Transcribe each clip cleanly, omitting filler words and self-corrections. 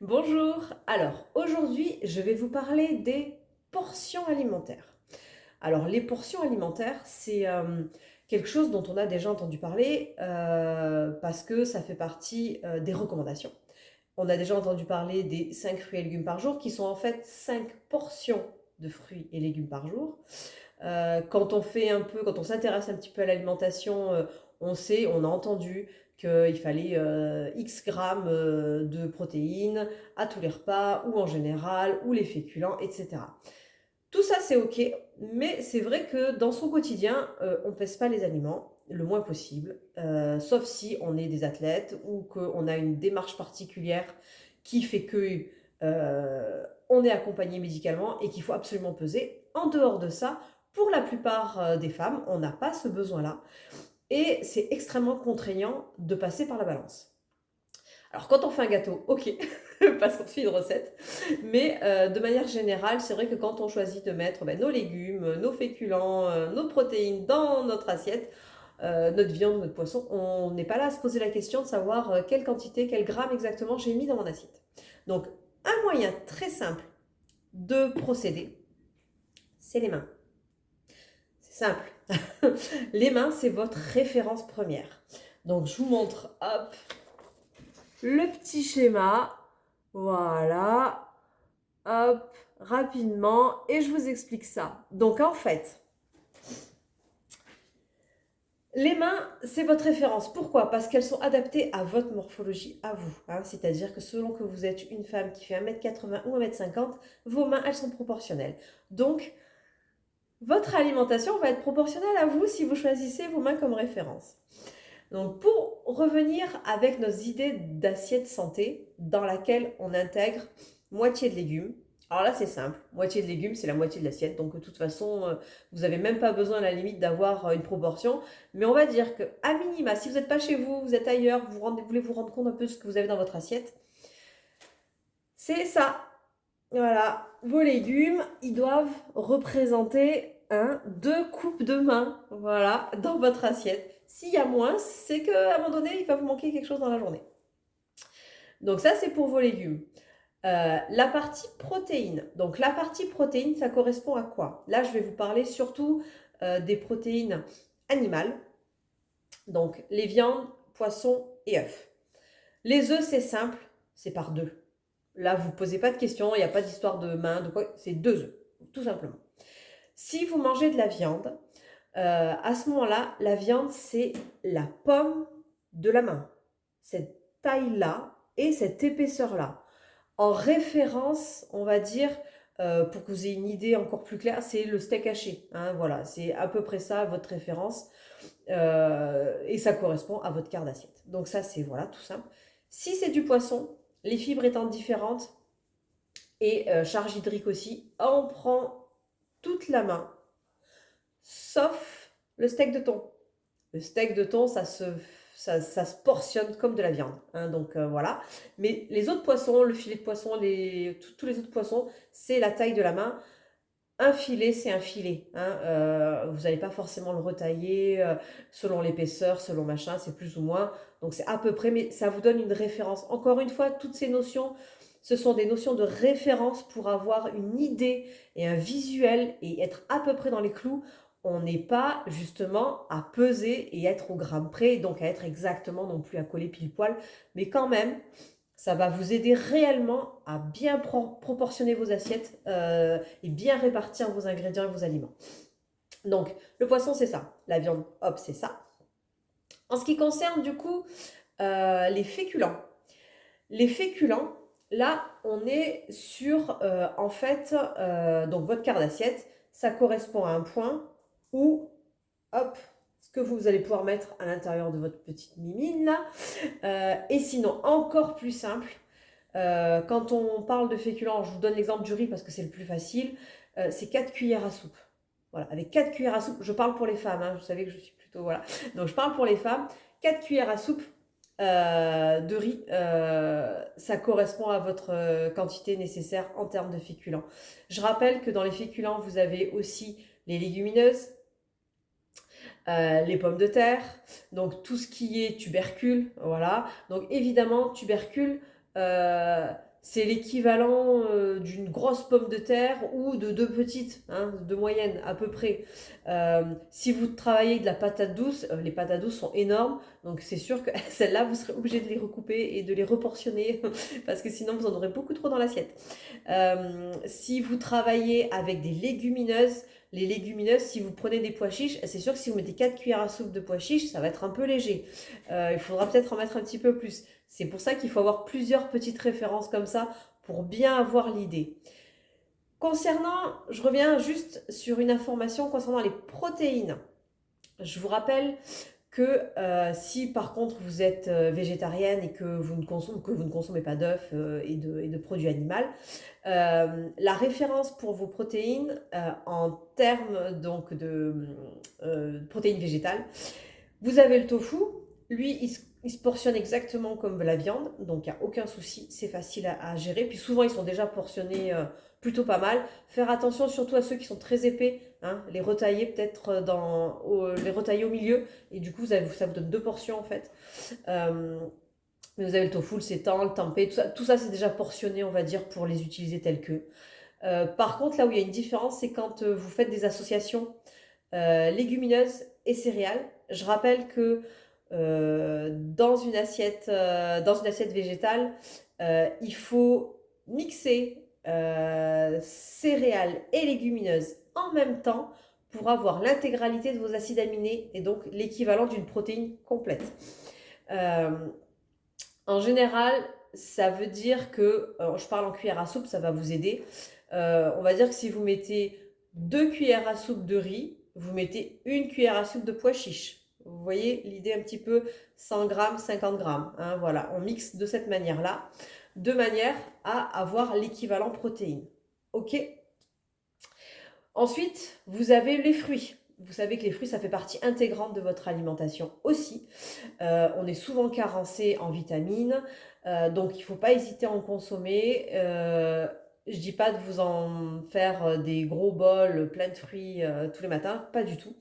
Bonjour, alors aujourd'hui je vais vous parler des portions alimentaires. Alors les portions alimentaires c'est quelque chose dont on a déjà entendu parler parce que ça fait partie des recommandations. On a déjà entendu parler des 5 fruits et légumes par jour qui sont en fait 5 portions de fruits et légumes par jour. Quand on s'intéresse un petit peu à l'alimentation, on sait, on a entendu qu'il fallait X grammes de protéines à tous les repas, ou en général, ou les féculents, etc. Tout ça, c'est OK, mais c'est vrai que dans son quotidien, on ne pèse pas les aliments le moins possible, sauf si on est des athlètes ou qu'on a une démarche particulière qui fait que on est accompagné médicalement et qu'il faut absolument peser. En dehors de ça, pour la plupart des femmes, on n'a pas ce besoin-là et c'est extrêmement contraignant de passer par la balance. Alors quand on fait un gâteau, OK, parce qu'on fait une recette, mais de manière générale, c'est vrai que quand on choisit de mettre nos légumes, nos féculents, nos protéines dans notre assiette, notre viande, notre poisson, on n'est pas là à se poser la question de savoir quelle quantité, quel gramme exactement j'ai mis dans mon assiette. Donc un moyen très simple de procéder, c'est les mains. C'est simple. Les mains, c'est votre référence première. Donc je vous montre, hop, le petit schéma. Voilà. Hop, rapidement. Et je vous explique ça. Donc en fait, les mains, c'est votre référence. Pourquoi? Parce qu'elles sont adaptées à votre morphologie, à vous, hein. C'est-à-dire que selon que vous êtes une femme qui fait 1,80 m ou 1,50 m, vos mains, elles sont proportionnelles. Donc, votre alimentation va être proportionnelle à vous si vous choisissez vos mains comme référence. Donc, pour revenir avec nos idées d'assiette santé, dans laquelle on intègre moitié de légumes. Alors là, c'est simple. Moitié de légumes, c'est la moitié de l'assiette. Donc, de toute façon, vous n'avez même pas besoin, à la limite, d'avoir une proportion. Mais on va dire que, à minima, si vous n'êtes pas chez vous, vous êtes ailleurs, vous voulez vous rendre compte un peu de ce que vous avez dans votre assiette, c'est ça. Voilà. Vos légumes, ils doivent représenter deux coupes de main, voilà, dans votre assiette. S'il y a moins, c'est qu'à un moment donné, il va vous manquer quelque chose dans la journée. Donc ça, c'est pour vos légumes. La partie protéines. Donc la partie protéines, ça correspond à quoi? Là, je vais vous parler surtout des protéines animales. Donc les viandes, poissons et œufs. Les œufs, c'est simple, c'est par deux. Là, vous ne posez pas de questions, il n'y a pas d'histoire de main, de quoi, c'est 2 œufs, tout simplement. Si vous mangez de la viande, à ce moment-là, la viande, c'est la pomme de la main. Cette taille-là et cette épaisseur-là. En référence, on va dire, pour que vous ayez une idée encore plus claire, c'est le steak haché, hein, voilà, c'est à peu près ça votre référence, et ça correspond à votre quart d'assiette. Donc ça, c'est voilà, tout simple. Si c'est du poisson, les fibres étant différentes et charge hydrique aussi, on prend toute la main, sauf le steak de thon. Le steak de thon, ça se portionne comme de la viande, hein, donc voilà. Mais les autres poissons, le filet de poisson, tous les autres poissons, c'est la taille de la main. Un filet, c'est un filet, hein, vous n'allez pas forcément le retailler selon l'épaisseur, selon machin, c'est plus ou moins. Donc c'est à peu près, mais ça vous donne une référence. Encore une fois, toutes ces notions, ce sont des notions de référence pour avoir une idée et un visuel et être à peu près dans les clous. On n'est pas justement à peser et être au gramme près, donc à être exactement non plus à coller pile poil, mais quand même, ça va vous aider réellement à bien proportionner vos assiettes et bien répartir vos ingrédients et vos aliments. Donc, le poisson, c'est ça. La viande, hop, c'est ça. En ce qui concerne du coup les féculents. Les féculents, là, on est sur, en fait, donc votre quart d'assiette, ça correspond à un point où, hop, ce que vous allez pouvoir mettre à l'intérieur de votre petite mimine là. Et sinon, encore plus simple, quand on parle de féculents, je vous donne l'exemple du riz parce que c'est le plus facile, c'est 4 cuillères à soupe. Voilà, avec 4 cuillères à soupe, je parle pour les femmes, hein, vous savez que je suis plutôt, voilà. Donc je parle pour les femmes, 4 cuillères à soupe de riz, ça correspond à votre quantité nécessaire en termes de féculents. Je rappelle que dans les féculents, vous avez aussi les légumineuses, les pommes de terre, donc tout ce qui est tubercule, voilà. Donc évidemment, tubercule, euh, c'est l'équivalent d'une grosse pomme de terre ou de deux petites, hein, de moyenne à peu près. Si vous travaillez de la patate douce, les patates douces sont énormes, donc c'est sûr que celles-là, vous serez obligé de les recouper et de les reportionner parce que sinon vous en aurez beaucoup trop dans l'assiette. Si vous travaillez avec des légumineuses, les légumineuses, si vous prenez des pois chiches, c'est sûr que si vous mettez 4 cuillères à soupe de pois chiches, ça va être un peu léger. Il faudra peut-être en mettre un petit peu plus. C'est pour ça qu'il faut avoir plusieurs petites références comme ça pour bien avoir l'idée. Concernant, je reviens juste sur une information concernant les protéines. Je vous rappelle que si par contre vous êtes végétarienne et que vous ne consommez pas d'œufs et de produits animaux, la référence pour vos protéines en termes donc de protéines végétales, vous avez le tofu, lui il se portionne exactement comme la viande, donc il n'y a aucun souci, c'est facile à gérer. Puis souvent ils sont déjà portionnés plutôt pas mal. Faire attention surtout à ceux qui sont très épais, hein, les retailler peut-être les retailler au milieu, et du coup ça vous donne deux portions en fait. Mais vous avez le tofu, le seitan, le tempeh, tout ça c'est déjà portionné on va dire pour les utiliser tels que. Par contre là où il y a une différence c'est quand vous faites des associations légumineuses et céréales. Je rappelle que dans une assiette végétale, il faut mixer céréales et légumineuses en même temps pour avoir l'intégralité de vos acides aminés et donc l'équivalent d'une protéine complète. Euh, En général, ça veut dire que, je parle en cuillère à soupe, ça va vous aider. On va dire que si vous mettez 2 cuillères à soupe de riz, vous mettez une cuillère à soupe de pois chiches. Vous voyez l'idée un petit peu 100 grammes, 50 grammes. Hein, voilà, on mixe de cette manière-là, de manière à avoir l'équivalent protéine. Ok. Ensuite, vous avez les fruits. Vous savez que les fruits, ça fait partie intégrante de votre alimentation aussi. On est souvent carencé en vitamines, donc il ne faut pas hésiter à en consommer. Je ne dis pas de vous en faire des gros bols pleins de fruits tous les matins, pas du tout.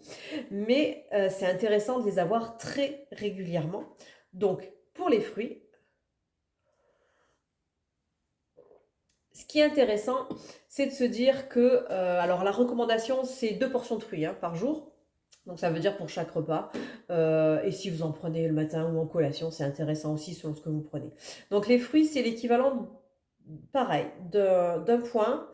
Mais c'est intéressant de les avoir très régulièrement. Donc pour les fruits, ce qui est intéressant, c'est de se dire que, alors la recommandation, c'est 2 portions de fruits hein, par jour. Donc ça veut dire pour chaque repas. Et si vous en prenez le matin ou en collation, c'est intéressant aussi selon ce que vous prenez. Donc les fruits, c'est l'équivalent, pareil, d'un point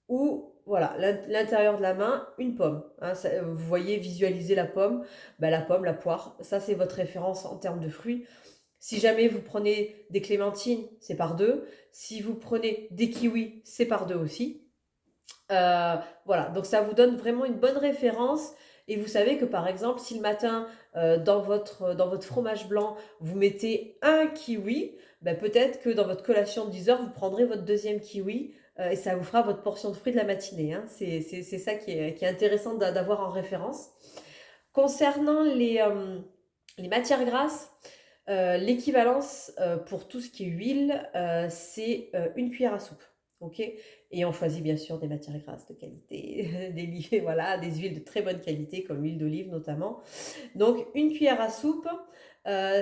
où, voilà, l'intérieur de la main, une pomme. Hein, vous voyez, visualiser la pomme, la pomme, la poire, ça c'est votre référence en termes de fruits. Si jamais vous prenez des clémentines, c'est par deux. Si vous prenez des kiwis, c'est par deux aussi. Voilà, donc ça vous donne vraiment une bonne référence. Et vous savez que par exemple, si le matin, dans votre fromage blanc, vous mettez un kiwi, peut-être que dans votre collation de 10 heures, vous prendrez votre deuxième kiwi et ça vous fera votre portion de fruits de la matinée. Hein. C'est ça qui est intéressant d'avoir en référence. Concernant les matières grasses, l'équivalence pour tout ce qui est huile, c'est une cuillère à soupe. Ok. Et on choisit bien sûr des matières grasses de qualité, voilà, des huiles de très bonne qualité, comme l'huile d'olive notamment. Donc une cuillère à soupe.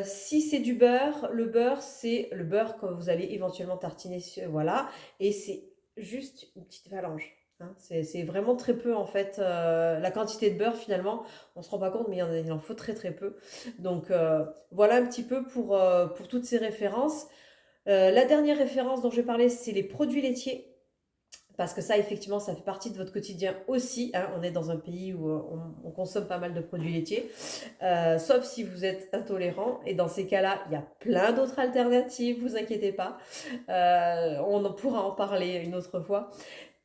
Si c'est du beurre, le beurre, c'est le beurre que vous allez éventuellement tartiner, voilà. Et c'est juste une petite phalange. Hein. C'est vraiment très peu en fait. La quantité de beurre finalement, on ne se rend pas compte, mais il en faut très très peu. Donc voilà un petit peu pour toutes ces références. La dernière référence dont je vais parler, c'est les produits laitiers. Parce que ça, effectivement, ça fait partie de votre quotidien aussi. Hein. On est dans un pays où on consomme pas mal de produits laitiers. Sauf si vous êtes intolérant. Et dans ces cas-là, il y a plein d'autres alternatives, vous inquiétez pas. On pourra en parler une autre fois.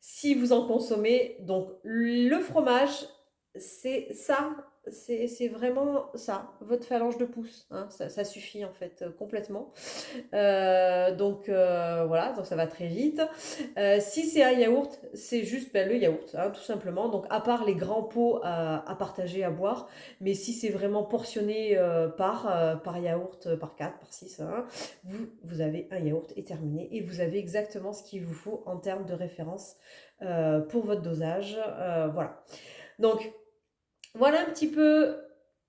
Si vous en consommez, donc le fromage, c'est ça, c'est vraiment ça, votre phalange de pouce. Hein, ça suffit en fait complètement. Voilà, donc ça va très vite. Si c'est un yaourt, c'est juste le yaourt, hein, tout simplement. Donc à part les grands pots à partager, à boire, mais si c'est vraiment portionné par yaourt, par 4 par 6 hein, vous avez un yaourt et terminé. Et vous avez exactement ce qu'il vous faut en termes de référence pour votre dosage. Voilà. Donc voilà un petit peu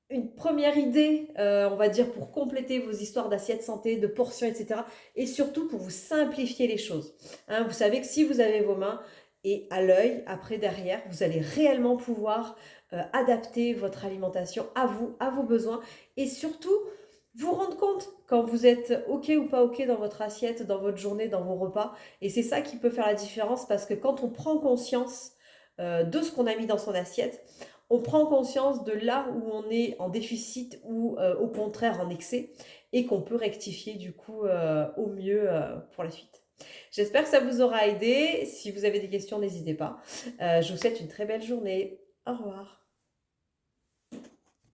une première idée, on va dire pour compléter vos histoires d'assiettes santé, de portions et cetera et surtout pour vous simplifier les choses. Hein, vous savez que si vous avez vos mains et à l'œil, après derrière, vous allez réellement pouvoir, adapter votre alimentation à vous, à vos besoins et surtout vous rendre compte quand vous êtes OK ou pas OK dans votre assiette, dans votre journée, dans vos repas et c'est ça qui peut faire la différence parce que quand on prend conscience, de ce qu'on a mis dans son assiette, on prend conscience de là où on est en déficit ou au contraire en excès et qu'on peut rectifier du coup au mieux pour la suite. J'espère que ça vous aura aidé. Si vous avez des questions, n'hésitez pas. Je vous souhaite une très belle journée. Au revoir.